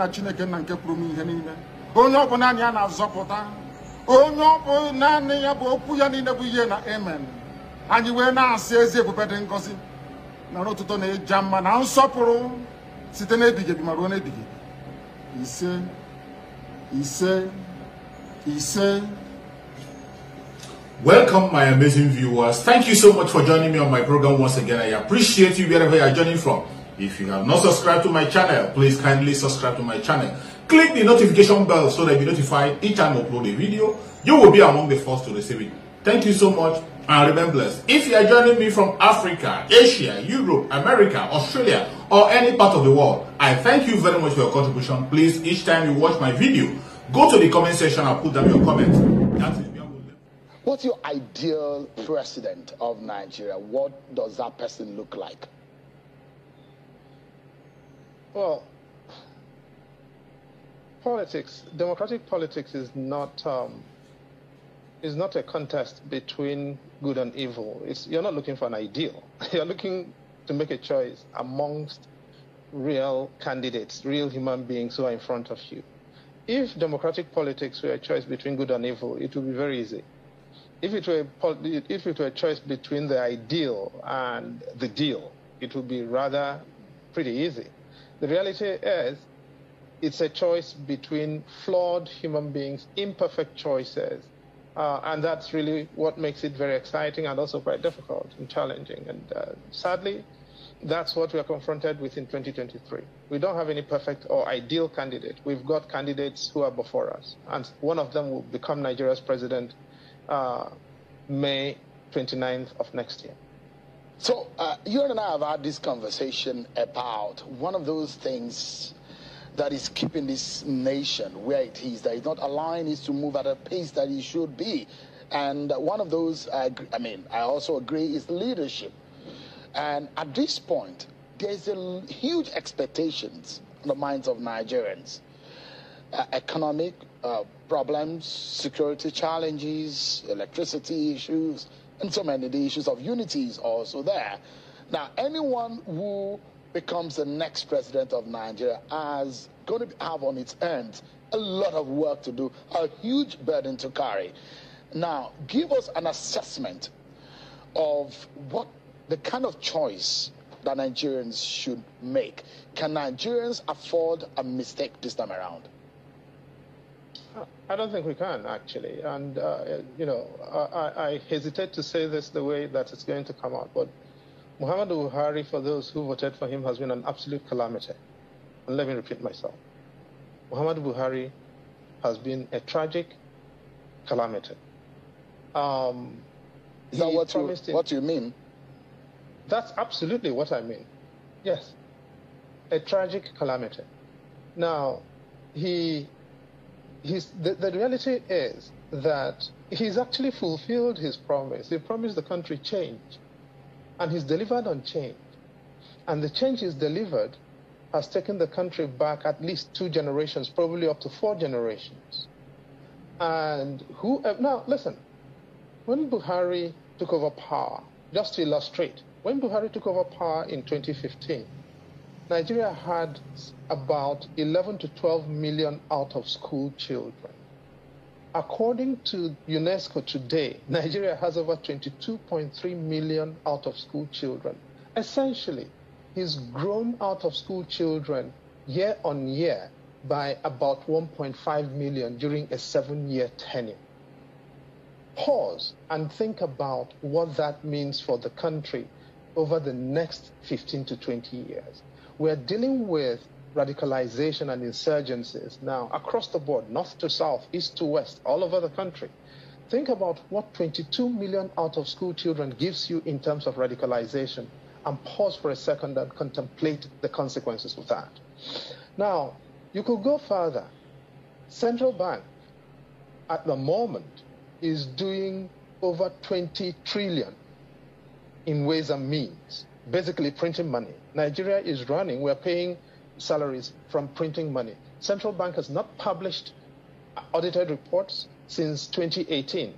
na Chineke na nke pụrụ m ihe niile. Onye ọ bụ naanị ya na-azọpụta. Onye ọ bụ naanị ya bụ okwu ya niile bụ ihe na amen. Anyị wee na-asị ezi ebube dị ngọzi na n'ụtụtụ na-eja mma na nsọpụrụ site n'ebighị ebi ma ruo n'ebighị ebi. Ise, ise, ise. Welcome, my amazing viewers. Thank you so much for joining me on my program once again. I appreciate you wherever you are joining from. If you have not subscribed to my channel, please kindly subscribe to my channel. Click the notification bell so that you'll be notified each time I upload a video. You will be among the first to receive it. Thank you so much and remain blessed. If you are joining me from Africa, Asia, Europe, America, Australia, or any part of the world, I thank you very much for your contribution. Please, each time you watch my video, go to the comment section and put down your comments. That is What's your ideal president of Nigeria? What does that person look like? Well, politics, democratic politics is not a contest between good and evil. You're not looking for an ideal. You're looking to make a choice amongst real candidates, real human beings who are in front of you. If democratic politics were a choice between good and evil, it would be very easy. If it were a choice between the ideal and the deal, it would be rather pretty easy. The reality is, it's a choice between flawed human beings, imperfect choices, and that's really what makes it very exciting and also quite difficult and challenging. And sadly, that's what we are confronted with in 2023. We don't have any perfect or ideal candidate. We've got candidates who are before us, and one of them will become Nigeria's president May 29th of next year. So you and I have had this conversation about one of those things that is keeping this nation where it is, that is not allowing it to move at a pace that it should be. And one of those, I also agree, is leadership. And at this point, there's a huge expectations in the minds of Nigerians. Economic problems, security challenges, electricity issues, and so many the issues of unity is also there. Now, anyone who becomes the next president of Nigeria is going to have on its end a lot of work to do, a huge burden to carry. Now, give us an assessment of what the kind of choice that Nigerians should make. Can Nigerians afford a mistake this time around? I don't think we can, actually. And, I hesitate to say this the way that it's going to come out, but Muhammadu Buhari, for those who voted for him, has been an absolute calamity. And let me repeat myself. Muhammadu Buhari has been a tragic calamity. Is that what you mean? That's absolutely what I mean. Yes. A tragic calamity. Now, the reality is that he's actually fulfilled his promise. He promised the country change, and he's delivered on change. And the change he's delivered has taken the country back at least 2 generations, probably up to 4 generations. And now listen, when Buhari took over power, just to illustrate, when Buhari took over power in 2015, Nigeria had about 11 to 12 million out-of-school children. According to UNESCO today, Nigeria has over 22.3 million out-of-school children. Essentially, he's grown out-of-school children year on year by about 1.5 million during a 7-year tenure. Pause and think about what that means for the country over the next 15 to 20 years. We're dealing with radicalization and insurgencies now across the board, north to south, east to west, all over the country. Think about what 22 million out-of-school children gives you in terms of radicalization, and pause for a second and contemplate the consequences of that. Now, you could go further. Central Bank, at the moment, is doing over 20 trillion in ways and means, basically printing money. Nigeria is running, we're paying salaries from printing money. Central Bank has not published audited reports since 2018.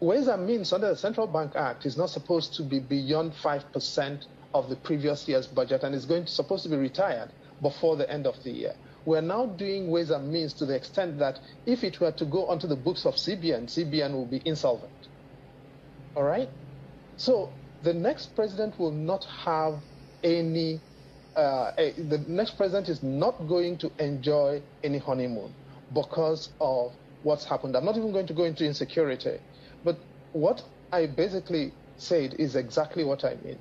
Ways and means under the Central Bank Act is not supposed to be beyond 5% of the previous year's budget, and is supposed to be retired before the end of the year. We're now doing ways and means to the extent that if it were to go onto the books of CBN, CBN will be insolvent. All right? So the next president will not have any, the next president is not going to enjoy any honeymoon because of what's happened. I'm not even going to go into insecurity. But what I basically said is exactly what I mean.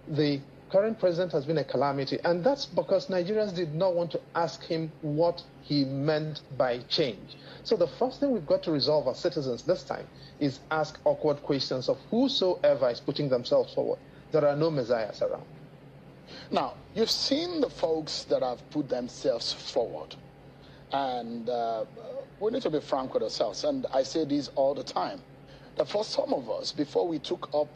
The current president has been a calamity, and that's because Nigerians did not want to ask him what he meant by change. So the first thing we've got to resolve as citizens this time is ask awkward questions of whosoever is putting themselves forward. There are no messiahs around. Now, you've seen the folks that have put themselves forward, and we need to be frank with ourselves, and I say this all the time, that for some of us, before we took up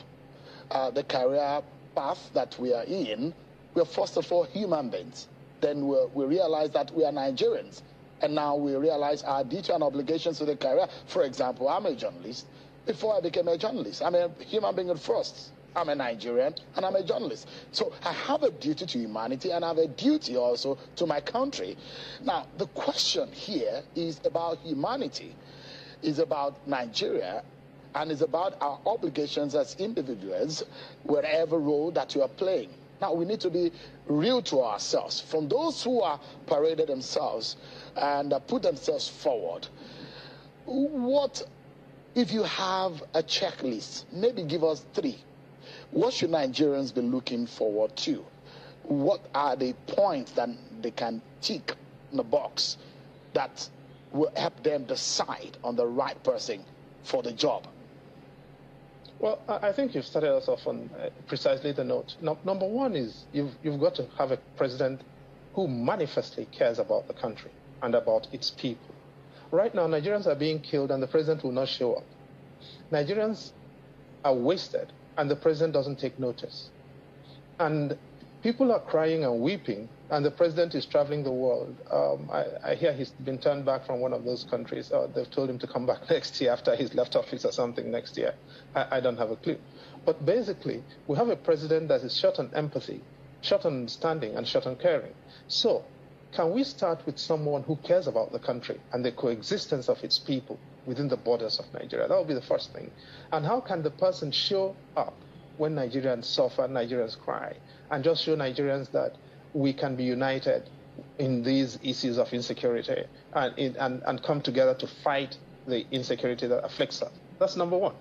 the career path that we are in, we are first of all human beings. Then we realize that we are Nigerians. And now we realize our duty and obligations to the career. For example, I'm a journalist. Before I became a journalist, I'm a human being at first. I'm a Nigerian and I'm a journalist. So I have a duty to humanity and I have a duty also to my country. Now, the question here is about humanity, is about Nigeria, and it's about our obligations as individuals, whatever role that you are playing. Now, we need to be real to ourselves. From those who are paraded themselves and put themselves forward, what, if you have a checklist, maybe give us 3. What should Nigerians be looking forward to? What are the points that they can tick in the box that will help them decide on the right person for the job? Well, I think you've started us off on precisely the note. Number one is you've got to have a president who manifestly cares about the country and about its people. Right now, Nigerians are being killed and the president will not show up. Nigerians are wasted and the president doesn't take notice. And people are crying and weeping, and the president is traveling the world. I hear he's been turned back from one of those countries. They've told him to come back next year after he's left office or something next year. I don't have a clue. But basically, we have a president that is short on empathy, short on understanding, and short on caring. So, can we start with someone who cares about the country and the coexistence of its people within the borders of Nigeria? That would be the first thing. And how can the person show up when Nigerians suffer, Nigerians cry, and just show Nigerians that we can be united in these issues of insecurity and come together to fight the insecurity that afflicts us? That's number one.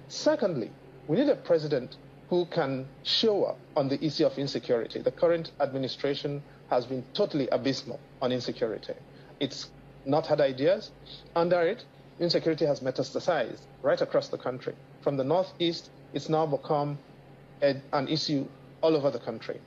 Secondly, we need a president who can show up on the issue of insecurity. The current administration has been totally abysmal on insecurity. It's not had ideas. Under it, insecurity has metastasized right across the country. From the northeast, it's now become an issue all over the country.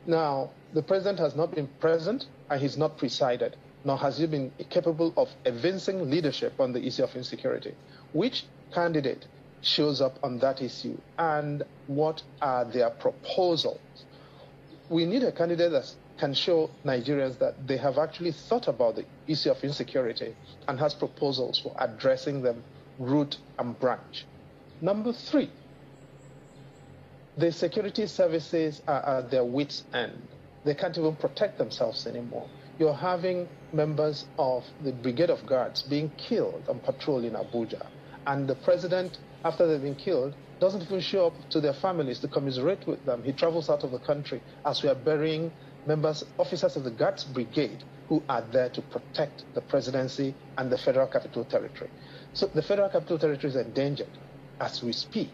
Now, the president has not been present and he's not presided, nor has he been capable of evincing leadership on the issue of insecurity. Which candidate shows up on that issue and what are their proposals? We need a candidate that can show Nigerians that they have actually thought about the issue of insecurity and has proposals for addressing them root and branch. Number 3, the security services are at their wits' end. They can't even protect themselves anymore. You're having members of the Brigade of Guards being killed on patrol in Abuja, and the president, after they've been killed, doesn't even show up to their families to commiserate with them. He travels out of the country as we are burying officers of the Guards Brigade who are there to protect the presidency and the Federal Capital Territory. So the Federal Capital Territory is endangered as we speak.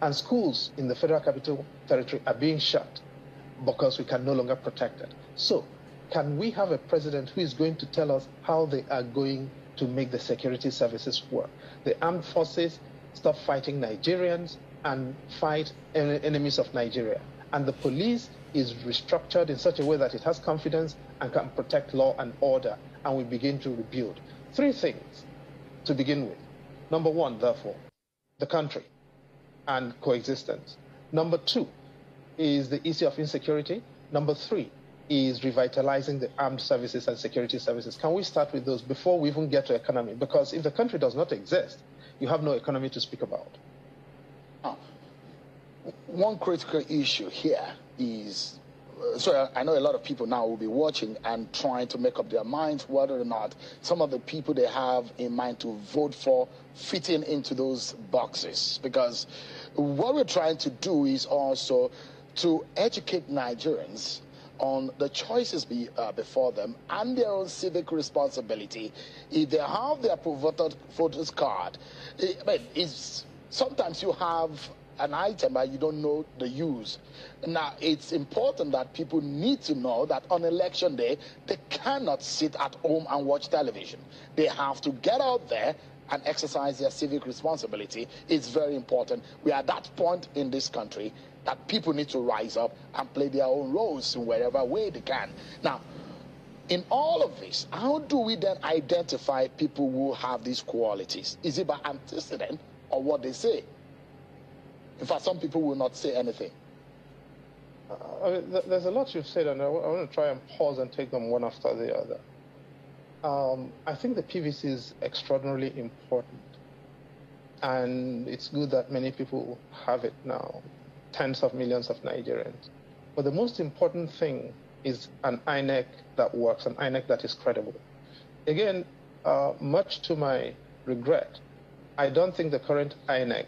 And schools in the Federal Capital Territory are being shut because we can no longer protect it. So can we have a president who is going to tell us how they are going to make the security services work? The armed forces stop fighting Nigerians and fight enemies of Nigeria. And the police is restructured in such a way that it has confidence and can protect law and order, and we begin to rebuild. 3 things to begin with. Number 1, therefore, the country and coexistence. Number 2 is the issue of insecurity. Number 3 is revitalizing the armed services and security services. Can we start with those before we even get to economy? Because if the country does not exist, you have no economy to speak about. One critical issue here is so I know a lot of people now will be watching and trying to make up their minds whether or not some of the people they have in mind to vote for fit into those boxes. Because what we're trying to do is also to educate Nigerians on the choices before them and their own civic responsibility. If they have their voters card, sometimes you have an item but you don't know the use. Now, it's important that people need to know that on election day, they cannot sit at home and watch television. They have to get out there and exercise their civic responsibility. It's very important. We are at that point in this country that people need to rise up and play their own roles in wherever way they can. Now, in all of this, how do we then identify people who have these qualities? Is it by antecedent or what they say? In fact, some people will not say anything. There's a lot you've said, and I want to try and pause and take them one after the other. I think the PVC is extraordinarily important, and it's good that many people have it now, tens of millions of Nigerians. But the most important thing is an INEC that works, an INEC that is credible. Again, much to my regret, I don't think the current INEC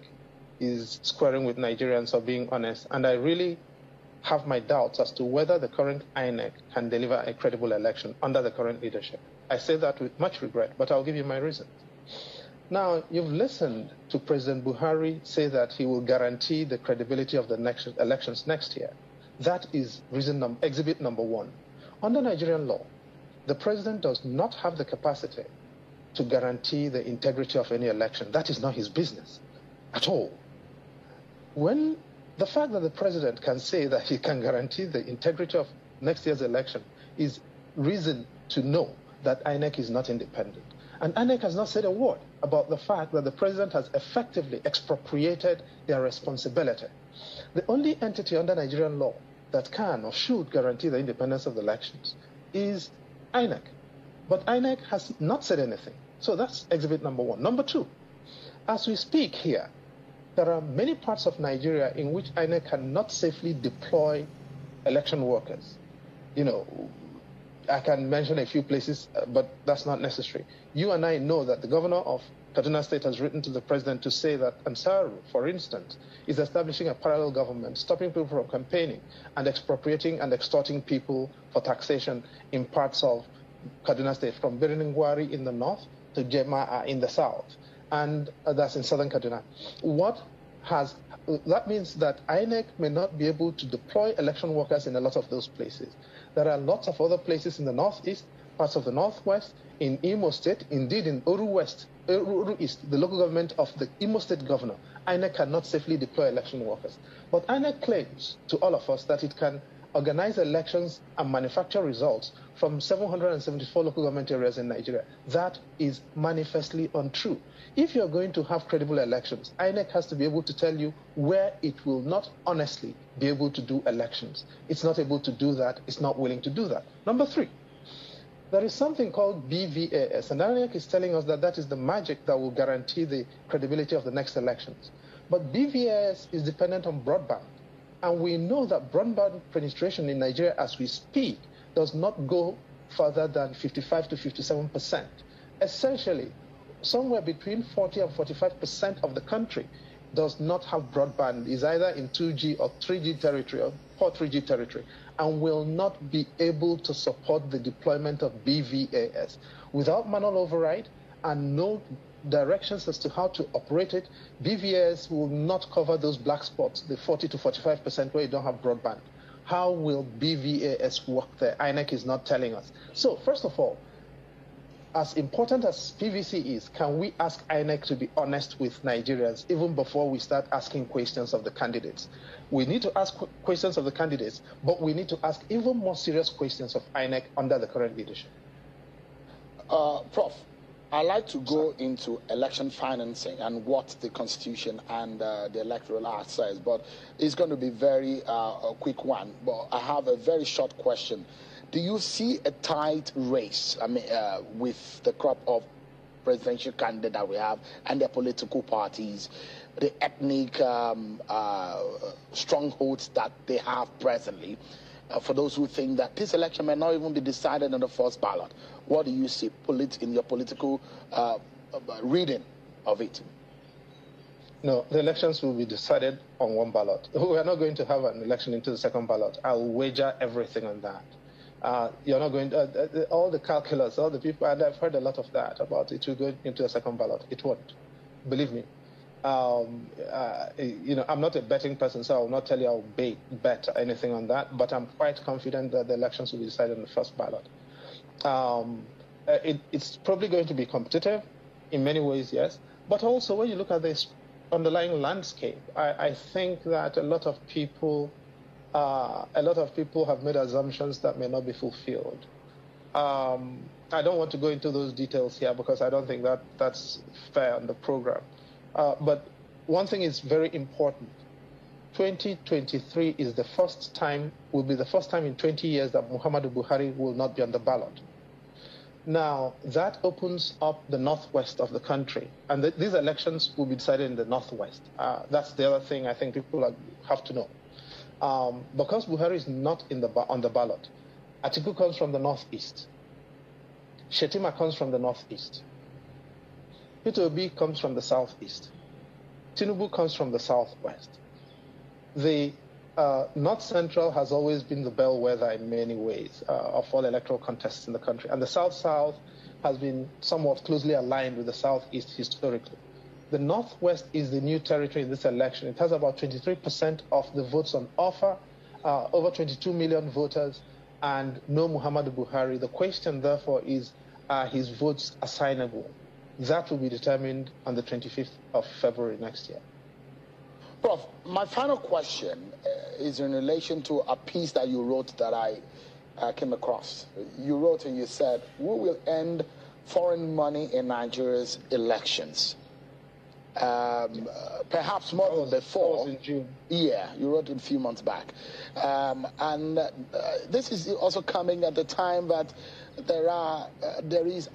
is squaring with Nigerians or being honest, and I really have my doubts as to whether the current INEC can deliver a credible election under the current leadership. I say that with much regret, but I'll give you my reasons. Now, you've listened to President Buhari say that he will guarantee the credibility of the next elections next year. That is exhibit number one. Under Nigerian law, the president does not have the capacity to guarantee the integrity of any election. That is not his business at all. When the fact that the president can say that he can guarantee the integrity of next year's election is reason to know that INEC is not independent. And INEC has not said a word about the fact that the president has effectively expropriated their responsibility. The only entity under Nigerian law that can or should guarantee the independence of the elections is INEC. But INEC has not said anything. So that's exhibit number one. Number two, as we speak here, there are many parts of Nigeria in which INEC cannot safely deploy election workers. You know, I can mention a few places, but that's not necessary. You and I know that the governor of Kaduna State has written to the president to say that Ansaru, for instance, is establishing a parallel government, stopping people from campaigning and expropriating and extorting people for taxation in parts of Kaduna State, from Biriningwari in the north to Jema'a in the south. And that's in southern Kaduna. That means that INEC may not be able to deploy election workers in a lot of those places. There are lots of other places in the northeast, parts of the northwest, in Imo State, indeed in Oru East, the local government of the Imo State governor. INEC cannot safely deploy election workers. But INEC claims to all of us that it can organize elections and manufacture results from 774 local government areas in Nigeria. That is manifestly untrue. If you're going to have credible elections, INEC has to be able to tell you where it will not honestly be able to do elections. It's not able to do that. It's not willing to do that. Number three, there is something called BVAS, and INEC is telling us that that is the magic that will guarantee the credibility of the next elections. But BVAS is dependent on broadband. And we know that broadband penetration in Nigeria as we speak does not go further than 55 to 57%. Essentially, somewhere between 40 and 45% of the country does not have broadband, is either in 2G or 3G territory or 4-3G territory, and will not be able to support the deployment of BVAS. Without manual override and no directions as to how to operate it, BVAS will not cover those black spots, the 40 to 45% where you don't have broadband. How will BVAS work there? INEC is not telling us. So, first of all, as important as PVC is, can we ask INEC to be honest with Nigerians even before we start asking questions of the candidates? We need to ask questions of the candidates, but we need to ask even more serious questions of INEC under the current leadership. Prof, I'd like to go into election financing and what the Constitution and the Electoral Act says, but it's going to be a quick one. But I have a very short question. Do you see a tight race, with the crop of presidential candidates that we have and their political parties, the ethnic strongholds that they have presently? for those who think that this election may not even be decided on the first ballot. What do you see in your political reading of it? No, the elections will be decided on one ballot. We are not going to have an election into the second ballot. I'll wager everything on that. You're not going to, all the calculus, all the people, and I've heard a lot of that about it will go into a second ballot. It won't. Believe me. I'm not a betting person, so I will not tell you I'll bet anything on that, but I'm quite confident that the elections will be decided on the first ballot. It's probably going to be competitive in many ways, yes, but also when you look at this underlying landscape, I think that a lot of people have made assumptions that may not be fulfilled. I don't want to go into those details here because I don't think that that's fair on the program. But one thing is very important. 2023 is will be the first time in 20 years that Muhammadu Buhari will not be on the ballot. Now, that opens up the northwest of the country, and these elections will be decided in the northwest. That's the other thing I think people have to know. Because Buhari is not on the ballot, Atiku comes from the northeast. Shetima comes from the northeast. Peter Obi comes from the southeast. Tinubu comes from the southwest. The North Central has always been the bellwether in many ways of all electoral contests in the country. And the South-South has been somewhat closely aligned with the Southeast historically. The Northwest is the new territory in this election. It has about 23% of the votes on offer, over 22 million voters, and no Muhammadu Buhari. The question, therefore, is his votes assignable? That will be determined on the 25th of February next year. Prof, my final question is in relation to a piece that you wrote that I came across. You wrote and you said, we will end foreign money in Nigeria's elections. Perhaps more than before. In June. Yeah, you wrote it a few months back. This is also coming at the time that there is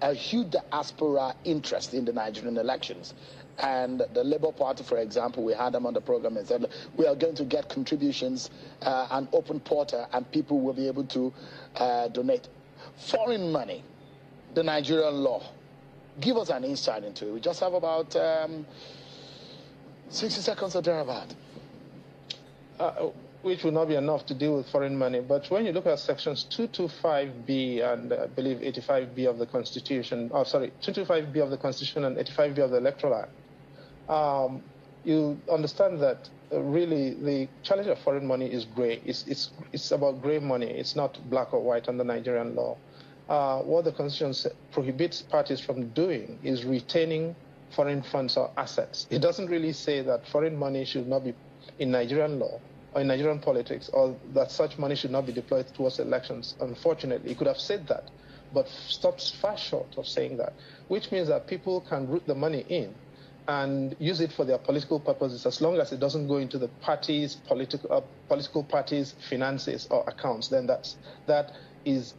a huge diaspora interest in the Nigerian elections. And the Labour Party, for example, we had them on the program and said, we are going to get contributions, an open portal, and people will be able to donate. Foreign money, the Nigerian law. Give us an insight into it. We just have about 60 seconds or thereabout. Which will not be enough to deal with foreign money. But when you look at sections 225B and I believe 85B of the Constitution, 225B of the Constitution and 85B of the Electoral Act, you understand that really the challenge of foreign money is gray. It's about gray money. It's not black or white under Nigerian law. What the Constitution prohibits parties from doing is retaining foreign funds or assets. It doesn't really say that foreign money should not be in Nigerian law or in Nigerian politics, or that such money should not be deployed towards elections. Unfortunately, it could have said that, but stops far short of saying that, which means that people can root the money in and use it for their political purposes as long as it doesn't go into the party's political parties' finances or accounts. Then that is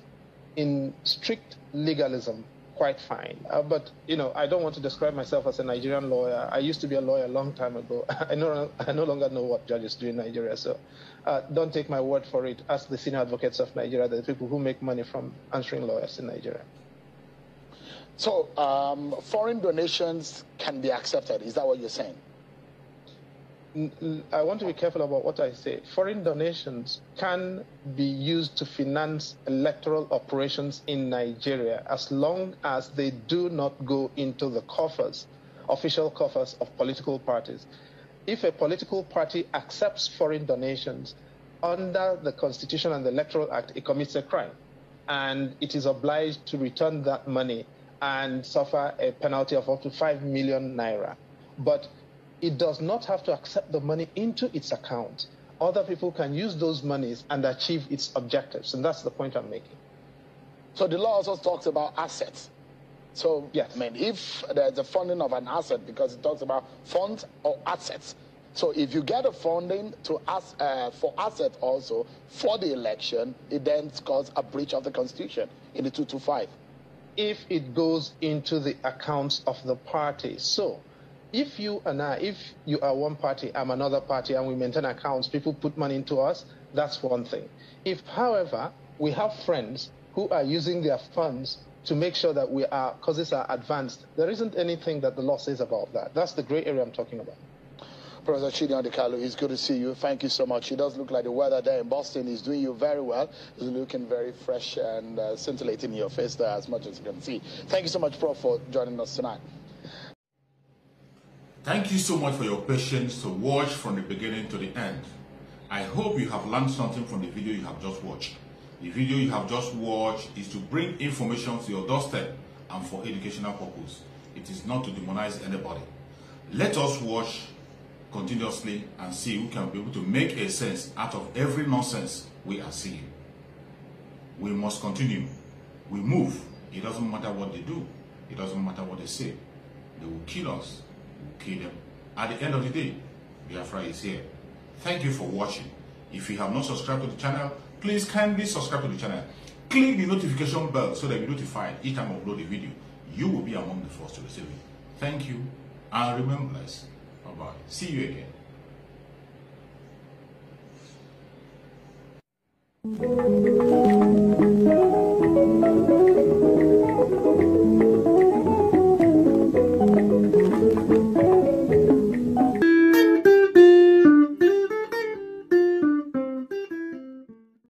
in strict legalism quite fine. But, you know, I don't want to describe myself as a Nigerian lawyer. I used to be a lawyer a long time ago. I no longer know what judges do in Nigeria. So don't take my word for it. Ask the senior advocates of Nigeria, the people who make money from answering lawyers in Nigeria. So foreign donations can be accepted. Is that what you're saying? I want to be careful about what I say. Foreign donations can be used to finance electoral operations in Nigeria as long as they do not go into the coffers, official coffers of political parties. If a political party accepts foreign donations under the Constitution and the Electoral Act, it commits a crime, and it is obliged to return that money and suffer a penalty of up to 5 million naira. But it does not have to accept the money into its account. Other people can use those monies and achieve its objectives, and that's the point I'm making. So the law also talks about assets. So, yes. I mean, if there's a funding of an asset, because it talks about funds or assets. So if you get a funding for asset also for the election, it then causes a breach of the Constitution in the 225. If it goes into the accounts of the party. So If you and I, if you are one party, I'm another party, and we maintain accounts, people put money into us, that's one thing. If, however, we have friends who are using their funds to make sure that our causes are advanced, there isn't anything that the law says about that. That's the gray area I'm talking about. Professor Chidi Andikalu, it's good to see you. Thank you so much. It does look like the weather there in Boston is doing you very well. It's looking very fresh and scintillating in your face there as much as you can see. Thank you so much, Prof, for joining us tonight. Thank you so much for your patience to watch from the beginning to the end. I hope you have learned something from the video you have just watched. The video you have just watched is to bring information to your doorstep and for educational purpose. It is not to demonize anybody. Let us watch continuously and see who can be able to make a sense out of every nonsense we are seeing. We must continue. We move. It doesn't matter what they do. It doesn't matter what they say. They will kill us. We will kill them. At the end of the day, Biafra is here. Thank you for watching. If you have not subscribed to the channel, please kindly subscribe to the channel. Click the notification bell so that you're notified each time I upload a video. You will be among the first to receive it. Thank you and remember blessed. Bye-bye. See you again.